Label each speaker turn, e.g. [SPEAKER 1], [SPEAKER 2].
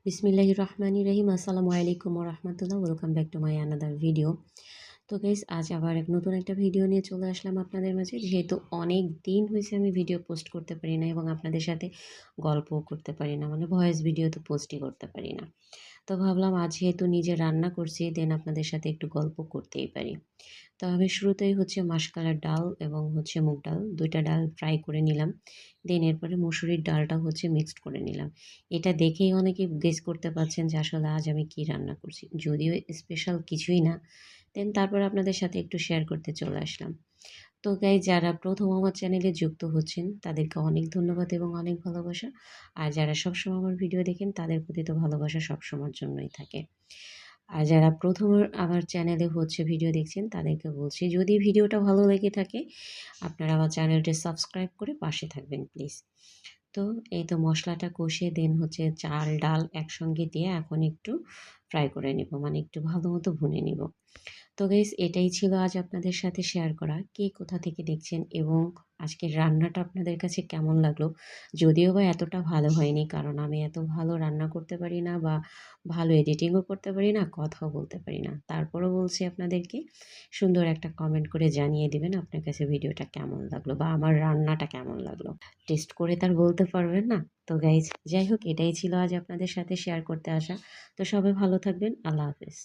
[SPEAKER 1] বিসমিল্লাহির রহমানির রহিম। আসসালামু আলাইকুম ওয়া রাহমাতুল্লাহ। Welcome back to my another video. তো গাইস, আজ আবার নতুন একটা ভিডিও নিয়ে চলে আসলাম আপনাদের মাঝে। যেহেতু অনেক দিন হয়েছে আমি ভিডিও পোস্ট করতে পারি না এবং আপনাদের সাথে গল্পও করতে পারি না, মানে ভয়েস ভিডিও তো পোস্টই করতে পারি না। তো ভাবলাম আজ যেহেতু নিজে রান্না করছি, দেন আপনাদের সাথে একটু গল্প করতেই পারি। তো আমি শুরুতেই মাসকলাইর ডাল এবং মুগ ডাল, ২ টা ডাল ফ্রাই করে নিলাম। দেন এরপরে মসুরির ডালটা মিক্সড করে নিলাম। এটা দেখেই অনেকে গেস করতে পারছেন যে আসলে আজ আমি কি রান্না করছি। যদিও স্পেশাল কিছুই না। দেন তারপরে আপনাদের সাথে একটু শেয়ার করতে চলে আসলাম। তো গাইস, যারা প্রথম আমার চ্যানেলে যুক্ত হচ্ছেন তাদেরকে অনেক ধন্যবাদ এবং অনেক ভালোবাসা। আর যারা সবসময় আমার ভিডিও দেখেন তাদের প্রতি তো ভালোবাসা সবসময়ের জন্যই থাকে। আর যারা প্রথম আমার চ্যানেলে ভিডিও দেখছেন তাদেরকে বলছি, যদি ভিডিওটা ভালো লেগে থাকে আপনারা আমার চ্যানেলটি সাবস্ক্রাইব করে পাশে থাকবেন প্লিজ। তো এই তো মশলাটা কষিয়ে দেন চাল ডাল একসঙ্গে দিয়ে এখন একটু ফ্রাই করে নিব, মানে একটু ভালো মতো ভুনে নিব। তো গাইস, এটাই ছিল আজ আপনাদের সাথে শেয়ার করা। কে কোথা থেকে দেখছেন এবং আজকের রান্নাটা আপনাদের কাছে কেমন লাগলো? যদিও বা এতটা ভালো হয়নি, কারণ আমি এত ভালো রান্না করতে পারি না বা ভালো এডিটিংও করতে পারি না, কথাও বলতে পারি না। তারপরও বলছি আপনাদেরকে, সুন্দর একটা কমেন্ট করে জানিয়ে দিবেন আপনার কাছে ভিডিওটা কেমন লাগলো বা আমার রান্নাটা কেমন লাগলো। টেস্ট করে তার বলতে পারবেন না? তো গাইস, যাই হোক, এটাই ছিল আজ আপনাদের সাথে শেয়ার করতে আসা। তো সবাই ভালো থাকবেন। আল্লাহ হাফেজ।